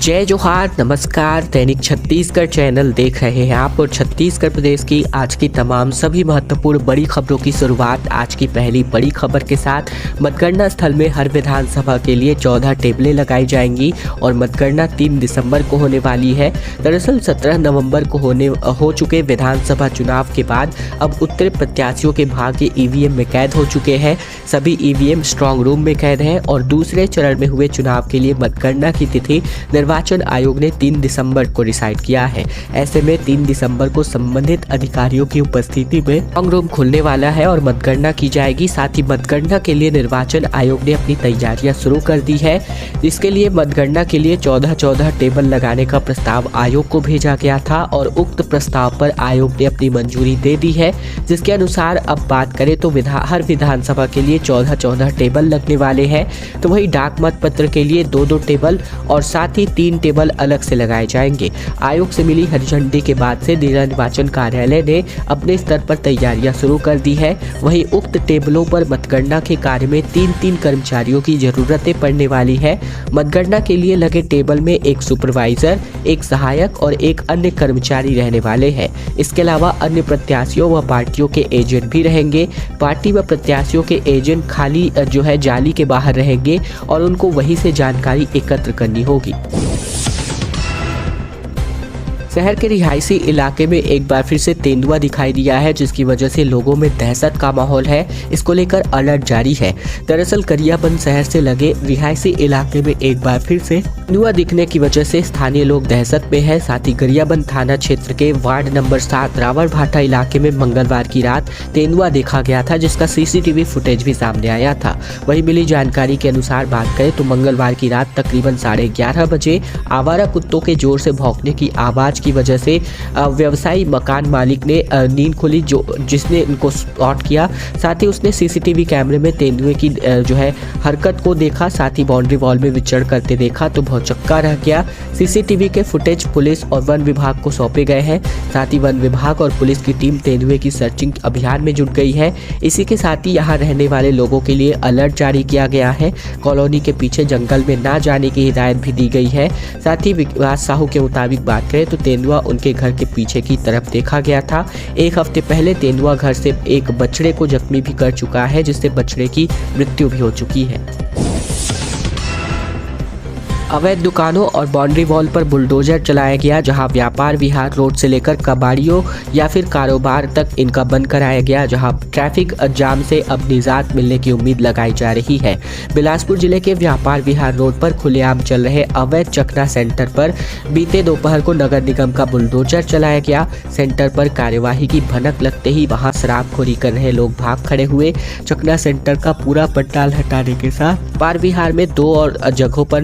जय जोहार, नमस्कार। दैनिक छत्तीसगढ़ चैनल देख रहे हैं आप और छत्तीसगढ़ प्रदेश की आज की तमाम सभी महत्वपूर्ण बड़ी खबरों की शुरुआत आज की पहली बड़ी खबर के साथ। मतगणना स्थल में हर विधानसभा के लिए 14 टेबलें लगाई जाएंगी और मतगणना 3 दिसंबर को होने वाली है। दरअसल 17 नवंबर को हो चुके विधानसभा चुनाव के बाद अब उत्तर प्रत्याशियों के भाग्य ईवीएम में कैद हो चुके हैं। सभी ईवीएम स्ट्रांग रूम में कैद हैं और दूसरे चरण में हुए चुनाव के लिए मतगणना की तिथि निर्वाचन आयोग ने 3 दिसंबर को डिसाइड किया है। ऐसे में 3 दिसंबर को संबंधित अधिकारियों की उपस्थिति में स्ट्रांग रूम खुलने वाला है और मतगणना की जाएगी। साथ ही मतगणना के लिए निर्वाचन आयोग ने अपनी तैयारियां शुरू कर दी है। इसके लिए मतगणना के लिए 14 टेबल लगाने का प्रस्ताव आयोग को भेजा गया था और उक्त प्रस्ताव पर आयोग ने अपनी मंजूरी दे दी है। जिसके अनुसार अब बात करें तो हर विधानसभा के लिए 14 टेबल लगने वाले हैं। तो वही डाक मत पत्र के लिए 2 टेबल और साथ ही 3 टेबल अलग से लगाए जाएंगे। आयोग से मिली हरी झंडी के बाद से जिला निर्वाचन कार्यालय ने अपने स्तर पर तैयारियां शुरू कर दी है। वहीं उक्त टेबलों पर मतगणना के कार्य में 3 कर्मचारियों की जरूरतें पड़ने वाली है। मतगणना के लिए लगे टेबल में एक सुपरवाइजर, एक सहायक और एक अन्य कर्मचारी रहने वाले हैं। इसके अलावा अन्य प्रत्याशियों व पार्टियों के एजेंट भी रहेंगे। पार्टी व प्रत्याशियों के एजेंट खाली जाली के बाहर रहेंगे और उनको वहीं से जानकारी एकत्र करनी होगी। शहर के रिहायशी इलाके में एक बार फिर से तेंदुआ दिखाई दिया है, जिसकी वजह से लोगों में दहशत का माहौल है। इसको लेकर अलर्ट जारी है। दरअसल गरियाबंद शहर से लगे रिहायशी इलाके में एक बार फिर से तेंदुआ दिखने की वजह से स्थानीय लोग दहशत में हैं। साथ ही गरियाबंद थाना क्षेत्र के वार्ड नंबर 7 रावण भाटा इलाके में मंगलवार की रात तेंदुआ देखा गया था, जिसका सीसीटीवी फुटेज भी सामने आया था। वहीं मिली जानकारी के अनुसार बात करें तो मंगलवार की रात तकरीबन 11:30 बजे आवारा कुत्तों के जोर से भौंकने की आवाज की वजह से व्यवसायी मकान मालिक ने नींद खुली, जिसने इनको स्पॉट किया। साथ ही उसने सीसीटीवी कैमरे में तेंदुए की हरकत को देखा। साथ ही बाउंड्री वॉल में विचरण करते देखा तो भौचक्का रह गया। सीसीटीवी के फुटेज पुलिस और वन विभाग को सौंपे गए हैं। साथ ही वन विभाग और पुलिस की टीम तेंदुए की सर्चिंग अभियान में जुट गई है। इसी के साथ ही यहाँ रहने वाले लोगों के लिए अलर्ट जारी किया गया है। कॉलोनी के पीछे जंगल में ना जाने की हिदायत भी दी गई है। साथ ही विकास साहू के मुताबिक बात करें तो तेंदुआ उनके घर के पीछे की तरफ देखा गया था। एक हफ्ते पहले तेंदुआ घर से एक बछड़े को जख्मी भी कर चुका है, जिससे बछड़े की मृत्यु भी हो चुकी है। अवैध दुकानों और बाउंड्री वॉल पर बुलडोजर चलाया गया, जहां व्यापार विहार रोड से लेकर कबाड़ियों या फिर कारोबार तक इनका बंद कराया गया, जहां ट्रैफिक जाम से अब निजात मिलने की उम्मीद लगाई जा रही है। बिलासपुर जिले के व्यापार विहार रोड पर खुलेआम चल रहे अवैध चखना सेंटर पर बीते दोपहर को नगर निगम का बुलडोजर चलाया गया। सेंटर पर कार्यवाही की भनक लगते ही वहां शराबखोरी कर रहे लोग भाग खड़े हुए। चखना सेंटर का पूरा पंडाल हटाने के साथ व्यापार विहार में 2 और जगहों पर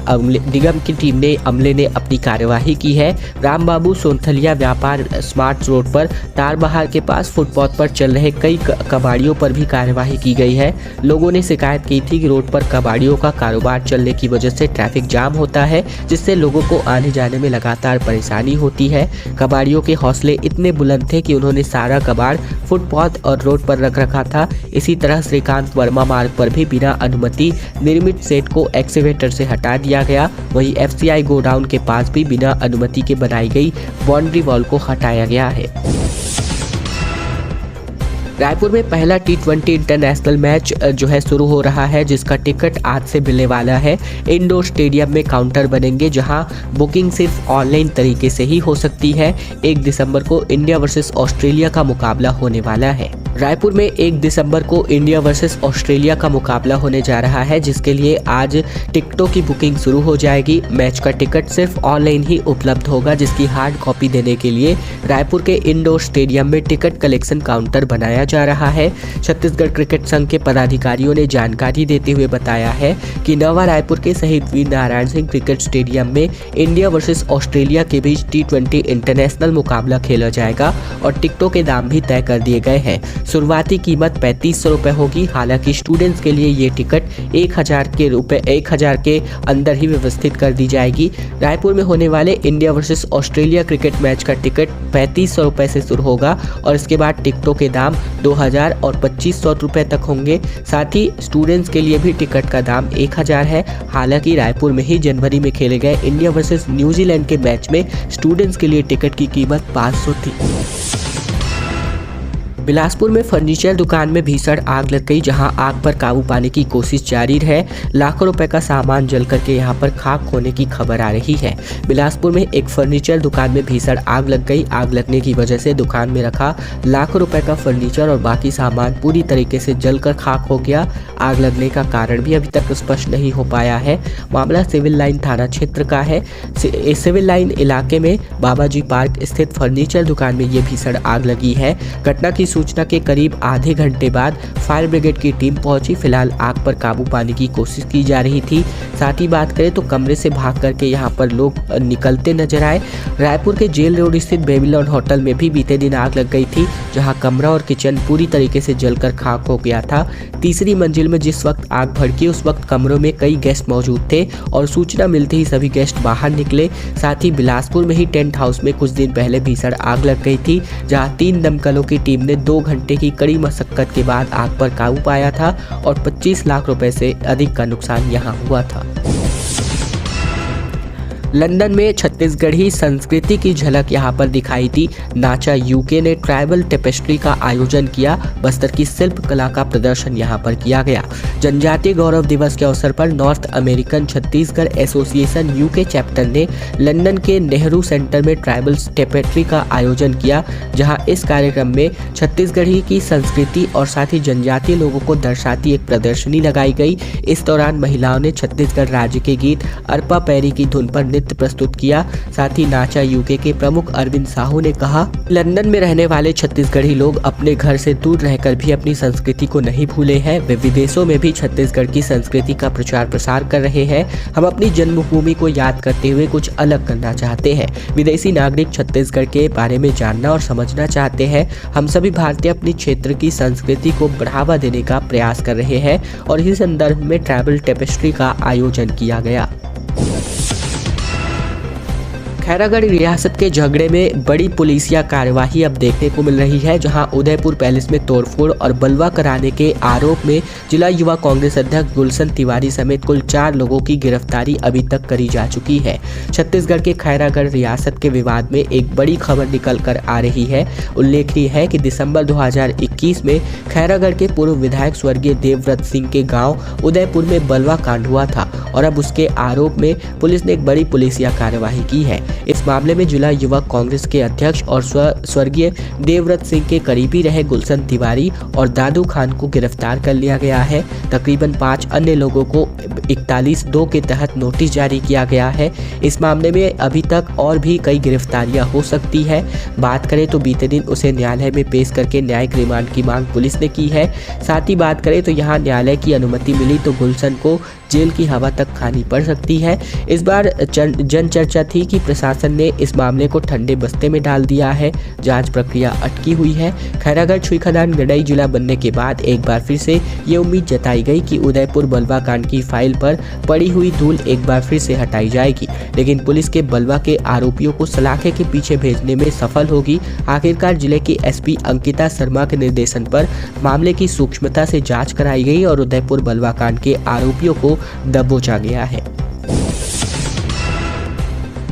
निगम की टीम ने अमले ने अपनी कार्यवाही की है। रामबाबू सोनथलिया व्यापार स्मार्ट रोड पर तारबहार के पास फुटपाथ पर चल रहे कई कबाड़ियों पर भी कार्यवाही की गई है। लोगों ने शिकायत की थी कि रोड पर कबाड़ियों का कारोबार चलने की वजह से ट्रैफिक जाम होता है, जिससे लोगों को आने जाने में लगातार परेशानी होती है। कबाड़ियों के हौसले इतने बुलंद थे कि उन्होंने सारा कबाड़ फुटपाथ और रोड पर रख रखा था। इसी तरह श्रीकांत वर्मा मार्ग पर भी बिना अनुमति निर्मित सेट को एक्सीवेटर से हटा दिया गया। वहीं एफसीआई गोडाउन के पास भी बिना अनुमति के बनाई गई बाउंड्री वॉल को हटाया गया है। रायपुर में पहला T20 इंटरनेशनल मैच शुरू हो रहा है, जिसका टिकट आज से मिलने वाला है। इंडोर स्टेडियम में काउंटर बनेंगे, जहां बुकिंग सिर्फ ऑनलाइन तरीके से ही हो सकती है। 1 दिसंबर को इंडिया वर्सेस ऑस्ट्रेलिया का मुकाबला होने वाला है। रायपुर में 1 दिसंबर को इंडिया वर्सेस ऑस्ट्रेलिया का मुकाबला होने जा रहा है, जिसके लिए आज टिकटों की बुकिंग शुरू हो जाएगी। मैच का टिकट सिर्फ ऑनलाइन ही उपलब्ध होगा, जिसकी हार्ड कॉपी देने के लिए रायपुर के इंडोर स्टेडियम में टिकट कलेक्शन काउंटर बनाया जा रहा है। छत्तीसगढ़ क्रिकेट संघ के पदाधिकारियों ने जानकारी देते हुए बताया है कि नवा रायपुर के शहीद वीर नारायण सिंह क्रिकेट स्टेडियम में इंडिया वर्सेस ऑस्ट्रेलिया के बीच T20 इंटरनेशनल मुकाबला खेला जाएगा और टिकटों के दाम भी तय कर दिए गए हैं। शुरुआती कीमत 3500 रुपए होगी। हालांकि स्टूडेंट्स के लिए ये टिकट 1000 के अंदर ही व्यवस्थित कर दी जाएगी। रायपुर में होने वाले India versus Australia cricket match का टिकट 3500 रुपए से शुरू होगा और इसके बाद टिकटों के दाम 2000 और 2500 रुपये तक होंगे। साथ ही स्टूडेंट्स के लिए भी टिकट का दाम 1000 है। हालांकि रायपुर में ही जनवरी में खेले गए इंडिया वर्सेस न्यूजीलैंड के मैच में स्टूडेंट्स के लिए टिकट की कीमत 500 थी। बिलासपुर में फर्नीचर दुकान में भीषण आग लग गई, जहां आग पर काबू पाने की कोशिश जारी है। लाखों रुपए का सामान जल करके यहां पर खाक होने की खबर आ रही है। बिलासपुर में एक फर्नीचर दुकान में भीषण आग लग गई। आग लगने की वजह से दुकान में रखा लाखों रुपए का फर्नीचर और बाकी सामान पूरी तरीके से जलकर खाक हो गया। आग लगने का कारण भी अभी तक स्पष्ट नहीं हो पाया है। मामला सिविल लाइन थाना क्षेत्र का है। सिविल लाइन इलाके में बाबाजी पार्क स्थित फर्नीचर दुकान में ये भीषण आग लगी है। घटना की सूचना के करीब आधे घंटे बाद फायर ब्रिगेड की टीम पहुंची। फिलहाल आग पर काबू पाने की कोशिश की जा रही थी। साथ ही बात करें तो कमरे से भाग करके यहां पर लोग निकलते नजर आए। रायपुर के जेल रोड स्थित बेबीलोन होटल में भी बीते दिन आग लग गई थी, जहां कमरा और किचन पूरी तरीके से जलकर खाक हो गया था। तीसरी मंजिल में जिस वक्त आग भड़की उस वक्त कमरों में कई गेस्ट मौजूद थे और सूचना मिलते ही सभी गेस्ट बाहर निकले। साथ ही बिलासपुर में ही टेंट हाउस में कुछ दिन पहले भीषण आग लग गई थी, जहां 3 दमकलों की टीम ने 2 घंटे की कड़ी मशक्कत के बाद आग पर काबू पाया था और 25 लाख रुपए से अधिक का नुकसान यहां हुआ था। लंदन में छत्तीसगढ़ी संस्कृति की झलक यहां पर दिखाई दी। नाचा यूके ने ट्राइबल टेपेस्ट्री का आयोजन किया। बस्तर की शिल्प कला का प्रदर्शन यहां पर किया गया। जनजातीय गौरव दिवस के अवसर पर north American Chhattisgarh association UK chapter ने लंदन के नेहरू सेंटर में ट्राइबल टेपेस्ट्री का आयोजन किया, जहां इस कार्यक्रम में छत्तीसगढ़ी की संस्कृति और साथ ही जनजातीय लोगों को दर्शाती एक प्रदर्शनी लगाई गई। इस दौरान महिलाओं ने छत्तीसगढ़ राज्य के गीत अरपा पैरी की धुन पर नृत्य प्रस्तुत किया। साथ ही नाचा यूके के प्रमुख अरविंद साहू ने कहा, लंदन में रहने वाले छत्तीसगढ़ी लोग अपने घर से दूर रहकर भी अपनी संस्कृति को नहीं भूले हैं। वे विदेशों में भी छत्तीसगढ़ की संस्कृति का प्रचार प्रसार कर रहे हैं। हम अपनी जन्मभूमि को याद करते हुए कुछ अलग करना चाहते हैं। विदेशी नागरिक छत्तीसगढ़ के बारे में जानना और समझना चाहते हैं। हम सभी भारतीय अपनी क्षेत्र की संस्कृति को बढ़ावा देने का प्रयास कर रहे हैं और इसी संदर्भ में ट्राइबल टेपेस्ट्री का आयोजन किया गया। खैरागढ़ रियासत के झगड़े में बड़ी पुलिसिया कार्यवाही अब देखने को मिल रही है, जहां उदयपुर पैलेस में तोड़फोड़ और बलवा कराने के आरोप में जिला युवा कांग्रेस अध्यक्ष गुलशन तिवारी समेत कुल 4 लोगों की गिरफ्तारी अभी तक करी जा चुकी है। छत्तीसगढ़ के खैरागढ़ रियासत के विवाद में एक बड़ी खबर निकल कर आ रही है। उल्लेखनीय है कि दिसंबर 2021 में खैरागढ़ के पूर्व विधायक स्वर्गीय देवव्रत सिंह के गाँव उदयपुर में बलवा कांड हुआ था और अब उसके आरोप में पुलिस ने एक बड़ी पुलिसिया कार्यवाही की है। इस मामले में जिला युवा कांग्रेस के अध्यक्ष और स्वर्गीय देवव्रत सिंह के करीबी रहे गुलशन तिवारी और दादू खान को गिरफ्तार कर लिया गया है। तकरीबन 5 अन्य लोगों को 41(2) के तहत नोटिस जारी किया गया है। इस मामले में अभी तक और भी कई गिरफ्तारियां हो सकती है। बात करें तो बीते दिन उसे न्यायालय में पेश करके न्यायिक रिमांड की मांग पुलिस ने की है। साथ ही बात करें तो यहाँ न्यायालय की अनुमति मिली तो गुलशन को जेल की हवा तक खानी पड़ सकती है। इस बार जन चर्चा थी कि प्रशासन ने इस मामले को ठंडे बस्ते में डाल दिया है। जांच प्रक्रिया अटकी हुई है। खैरागढ़ छुई खदान गड़ई जिला बनने के बाद एक बार फिर से ये उम्मीद जताई गई कि उदयपुर बलवा कांड की फाइल पर पड़ी हुई धूल एक बार फिर से हटाई जाएगी, लेकिन पुलिस के बलवा के आरोपियों को सलाखे के पीछे भेजने में सफल होगी। आखिरकार जिले की एसपी अंकिता शर्मा के निर्देशन पर मामले की सूक्ष्मता से जांच कराई गई और उदयपुर बलवा कांड के आरोपियों को दबोचा गया है।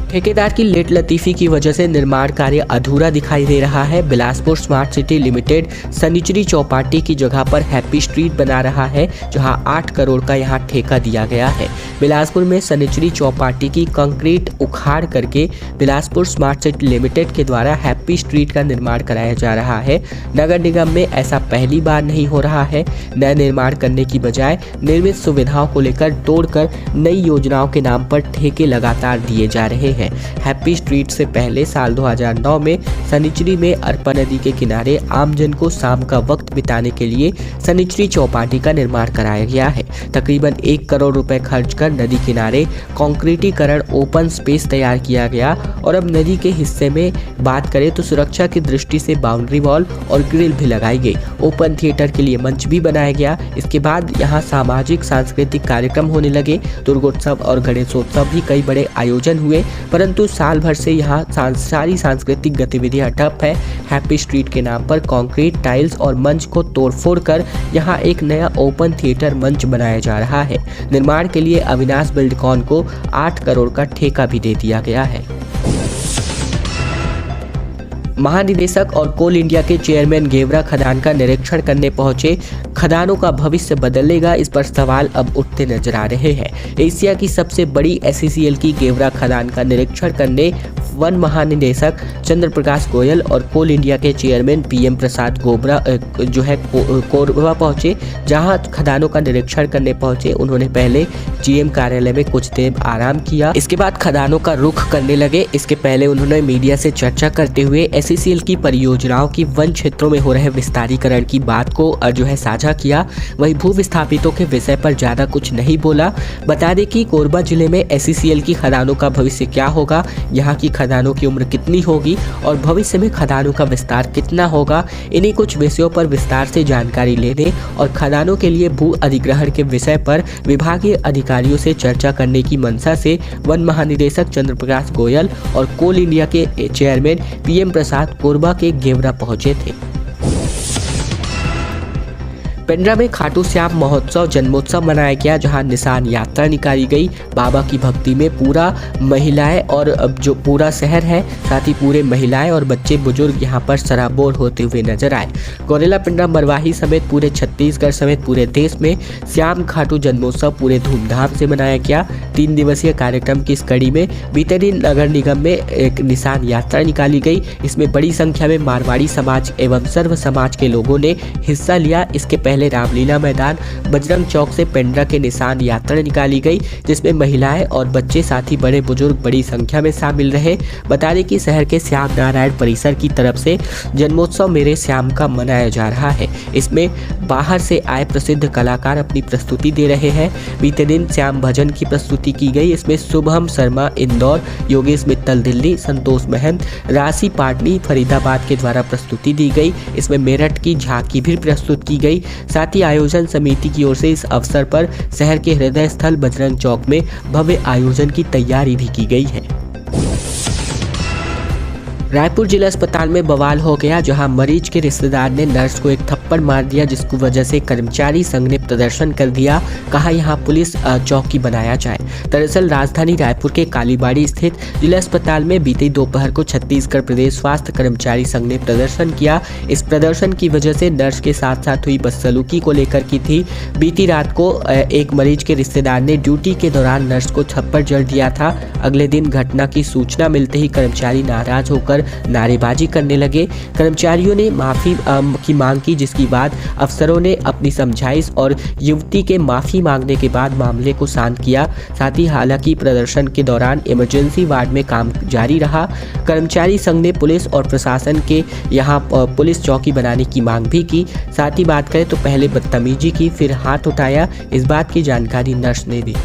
ठेकेदार की लेट लतीफी की वजह से निर्माण कार्य अधूरा दिखाई दे रहा है। Bilaspur smart city limited Sanichari Chaupati की जगह पर हैप्पी स्ट्रीट बना रहा है, जहां 8 करोड़ का यहां ठेका दिया गया है। बिलासपुर में सनिचरी चौपाटी की कंक्रीट उखाड़ करके बिलासपुर स्मार्ट सिटी लिमिटेड के द्वारा हैप्पी स्ट्रीट का निर्माण कराया जा रहा है। नगर निगम में ऐसा पहली बार नहीं हो रहा है। नया निर्माण करने की बजाय निर्मित सुविधाओं को लेकर तोड़कर नई योजनाओं के नाम पर ठेके लगातार दिए जा रहे हैं। हैप्पी स्ट्रीट से पहले साल 2009 में सनिचरी में अरपा नदी के किनारे आमजन को शाम का वक्त बिताने के लिए सनिचरी चौपाटी का निर्माण कराया गया है। तकरीबन 1 करोड़ रुपए खर्च कर नदी किनारे कंक्रीटीकरण ओपन स्पेस तैयार किया गया और अब नदी के हिस्से में बात करें तो सुरक्षा की दृष्टि से बाउंड्री वॉल और ग्रिल भी लगाई गई। ओपन थिएटर के लिए मंच भी बनाया गया। इसके बाद यहाँ सामाजिक सांस्कृतिक कार्यक्रम होने लगे। दुर्गोत्सव और गणेशोत्सव भी कई बड़े आयोजन हुए। परंतु साल भर से यहाँ सारी सांस्कृतिक गतिविधियां ठप है। हैप्पी स्ट्रीट के नाम पर कंक्रीट, टाइल्स और मंच को तोड़फोड़ कर यहाँ एक नया ओपन थिएटर मंच बनाया जा रहा है। निर्माण के लिए अविनाश बिल्डकॉन को 8 करोड़ का ठेका भी दे दिया गया है। महानिदेशक और कोल इंडिया के चेयरमैन गेवरा खदान का निरीक्षण करने पहुंचे। खदानों का भविष्य बदलेगा, इस पर सवाल अब उठते नजर आ रहे हैं। एशिया की सबसे बड़ी SCCL की गेवरा खदान का निरीक्षण करने वन महानिदेशक चंद्र प्रकाश गोयल और कोल इंडिया के चेयरमैन PM प्रसाद कोरबा पहुंचे। जहां खदानों का निरीक्षण करने पहुंचे, उन्होंने पहले GM कार्यालय में कुछ देर आराम किया। इसके बाद खदानों का रुख करने लगे। इसके पहले उन्होंने मीडिया से चर्चा करते हुए SCCL की परियोजनाओं की वन क्षेत्रों में हो रहे विस्तारीकरण की बात को साझा किया। वहीं भू विस्थापितों के विषय पर ज्यादा कुछ नहीं बोला। बता दें कि कोरबा जिले में SCCL की खदानों का भविष्य क्या होगा, यहाँ की खदानों की उम्र कितनी होगी और भविष्य में खदानों का विस्तार कितना होगा, इन्हीं कुछ विषयों पर विस्तार से जानकारी लेने और खदानों के लिए भू अधिग्रहण के विषय पर विभागीय अधिकारियों से चर्चा करने की मंशा से वन महानिदेशक चंद्र प्रकाश गोयल और कोल इंडिया के चेयरमैन PM प्रसाद कोरबा के गेवरा पहुंचे थे। पेंड्रा में खाटू श्याम महोत्सव जन्मोत्सव मनाया गया, जहां निशान यात्रा निकाली गई। बाबा की भक्ति में पूरा महिलाएं और जो पूरा शहर है, साथ ही पूरे महिलाएं और बच्चे बुजुर्ग यहां पर सराबोर होते हुए नजर आए। गौरेला पिंडरा मरवाही समेत पूरे छत्तीसगढ़ समेत पूरे देश में श्याम खाटू जन्मोत्सव पूरे धूमधाम से मनाया गया। 3 दिवसीय कार्यक्रम की इस कड़ी में बीते दिन नगर निगम में एक निशान यात्रा निकाली गई। इसमें बड़ी संख्या में मारवाड़ी समाज एवं सर्व समाज के लोगों ने हिस्सा लिया। इसके पहले रामलीला मैदान बजरंग चौक से पेंड्रा के निशान यात्रा निकाली गई, जिसमें महिलाएं और बच्चे साथ ही बड़े बुजुर्ग बड़ी संख्या में शामिल रहे। बता दें कि शहर के श्याम नारायण परिसर की तरफ से जन्मोत्सव मेरे श्याम का मनाया जा रहा है। इसमें बाहर से आए प्रसिद्ध कलाकार अपनी प्रस्तुति दे रहे हैं। बीते दिन श्याम भजन की प्रस्तुति की गई। इसमें शुभम शर्मा इंदौर, योगेश मित्तल दिल्ली, संतोष महंत राशि पाटनी फरीदाबाद के द्वारा प्रस्तुति दी गई। इसमें मेरठ की झांकी भी प्रस्तुत की गई। साथ ही आयोजन समिति की ओर से इस अवसर पर शहर के हृदय स्थल बजरंग चौक में भव्य आयोजन की तैयारी भी की गई है। रायपुर जिला अस्पताल में बवाल हो गया, जहां मरीज के रिश्तेदार ने नर्स को एक थप्पड़ मार दिया, जिसकी वजह से कर्मचारी संघ ने प्रदर्शन कर दिया। कहा यहां पुलिस चौकी बनाया जाए। दरअसल राजधानी रायपुर के कालीबाड़ी स्थित जिला अस्पताल में बीते दोपहर को छत्तीसगढ़ प्रदेश स्वास्थ्य कर्मचारी संघ ने प्रदर्शन किया। इस प्रदर्शन की वजह से नर्स के साथ साथ हुई बदसलूकी को लेकर की थी। बीती रात को एक मरीज के रिश्तेदार ने ड्यूटी के दौरान नर्स को थप्पड़ जड़ दिया था। अगले दिन घटना की सूचना मिलते ही कर्मचारी नाराज होकर नारेबाजी करने लगे। कर्मचारियों ने माफी की मांग की, जिसके बाद अफसरों ने अपनी समझाइश और युवती के माफी मांगने के बाद मामले को शांत किया। साथ ही हालांकि प्रदर्शन के दौरान इमरजेंसी वार्ड में काम जारी रहा। कर्मचारी संघ ने पुलिस और प्रशासन के यहाँ पुलिस चौकी बनाने की मांग भी की। साथ ही बात करें तो पहले बदतमीजी की, फिर हाथ उठाया। इस बात की जानकारी नर्स ने दी।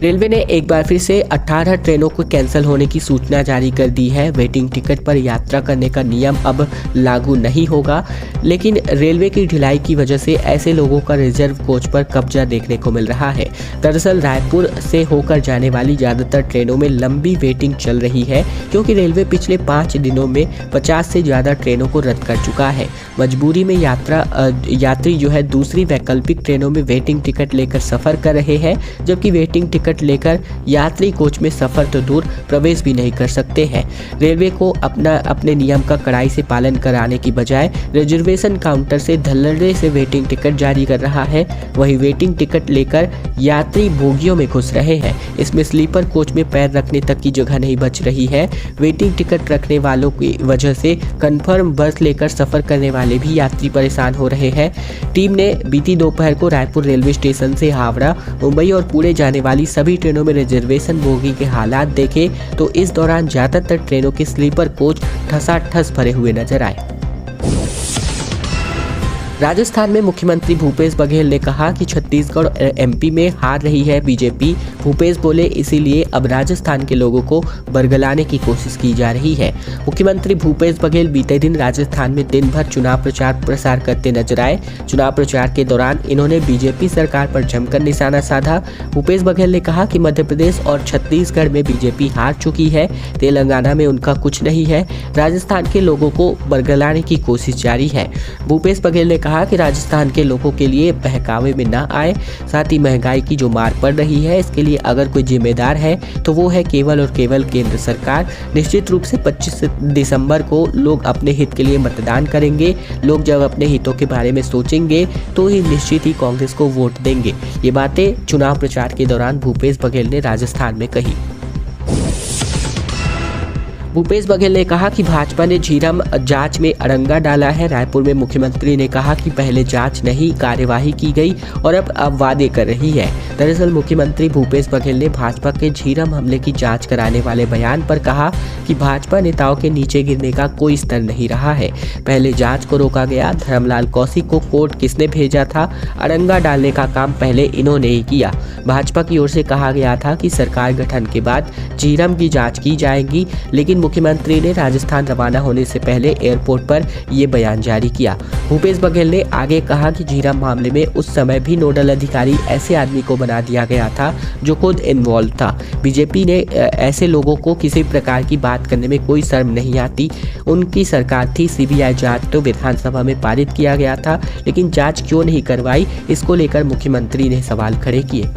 रेलवे ने एक बार फिर से 18 ट्रेनों को कैंसिल होने की सूचना जारी कर दी है। वेटिंग टिकट पर यात्रा करने का नियम अब लागू नहीं होगा, लेकिन रेलवे की ढिलाई की वजह से ऐसे लोगों का रिजर्व कोच पर कब्जा देखने को मिल रहा है। दरअसल रायपुर से होकर जाने वाली ज़्यादातर ट्रेनों में लंबी वेटिंग चल रही है, क्योंकि रेलवे पिछले 5 दिनों में 50 से ज़्यादा ट्रेनों को रद्द कर चुका है। मजबूरी में यात्री दूसरी वैकल्पिक ट्रेनों में वेटिंग टिकट लेकर सफ़र कर रहे हैं, जबकि वेटिंग टिकट लेकर यात्री कोच में सफर तो दूर प्रवेश भी नहीं कर सकते हैं। रेलवे को अपने नियम का कड़ाई से पालन कराने की बजाय रिजर्वेशन काउंटर से धल्लड़े से वेटिंग टिकट जारी कर रहा है। वहीं वेटिंग टिकट लेकर यात्री बोगियों में घुस रहे हैं। इसमें स्लीपर कोच में पैर रखने तक की जगह नहीं बच रही है। वेटिंग टिकट रखने वालों की वजह से कंफर्म बस लेकर सफर करने वाले भी यात्री परेशान हो रहे हैं। टीम ने बीती दोपहर को रायपुर रेलवे स्टेशन से हावड़ा, मुंबई और पुणे जाने वाली सभी ट्रेनों में रिजर्वेशन बोगी के हालात देखे तो इस दौरान ज्यादातर ट्रेनों के स्लीपर कोच ठसाठस भरे हुए नजर आए। राजस्थान में मुख्यमंत्री भूपेश बघेल ने कहा कि छत्तीसगढ़ और एमपी में हार रही है बीजेपी। भूपेश बोले इसीलिए अब राजस्थान के लोगों को बरगलाने की कोशिश की जा रही है। मुख्यमंत्री भूपेश बघेल बीते दिन राजस्थान में दिन भर चुनाव प्रचार प्रसार करते नजर आए। चुनाव प्रचार के दौरान इन्होंने बीजेपी सरकार पर जमकर निशाना साधा। भूपेश बघेल ने कहा कि मध्य प्रदेश और छत्तीसगढ़ में बीजेपी हार चुकी है, तेलंगाना में उनका कुछ नहीं है, राजस्थान के लोगों को बरगलाने की कोशिश जारी है। भूपेश बघेल ने कहा कि राजस्थान के लोगों के लिए बहकावे में ना आए। साथ ही महंगाई की जो मार पड़ रही है इसके लिए अगर कोई जिम्मेदार है तो वो है केवल और केवल केंद्र सरकार। निश्चित रूप से 25 दिसंबर को लोग अपने हित के लिए मतदान करेंगे। लोग जब अपने हितों के बारे में सोचेंगे तो ही निश्चित ही कांग्रेस को वोट देंगे। ये बातें चुनाव प्रचार के दौरान भूपेश बघेल ने राजस्थान में कही। भूपेश बघेल ने कहा कि भाजपा ने झीरम जांच में अड़ंगा डाला है। रायपुर में मुख्यमंत्री ने कहा कि पहले जांच नहीं कार्यवाही की गई और अब वादे कर रही है। दरअसल मुख्यमंत्री भूपेश बघेल ने भाजपा के झीरम हमले की जांच कराने वाले बयान पर कहा कि भाजपा नेताओं के नीचे गिरने का कोई स्तर नहीं रहा है। पहले जांच को रोका गया। धर्मलाल कौशिक को कोर्ट किसने भेजा था? अड़ंगा डालने का काम पहले इन्होंने ही किया। भाजपा की ओर से कहा गया था कि सरकार गठन के बाद झीरम की जांच की जाएगी, लेकिन मुख्यमंत्री ने राजस्थान रवाना होने से पहले एयरपोर्ट पर ये बयान जारी किया। भूपेश बघेल ने आगे कहा कि झीरम मामले में उस समय भी नोडल अधिकारी ऐसे आदमी को बना दिया गया था जो खुद इन्वॉल्व था। बीजेपी ने ऐसे लोगों को किसी प्रकार की बात करने में कोई शर्म नहीं आती। उनकी सरकार थी। सीबीआई जांच तो विधानसभा में पारित किया गया था, लेकिन जांच क्यों नहीं करवाई, इसको लेकर मुख्यमंत्री ने सवाल खड़े किए।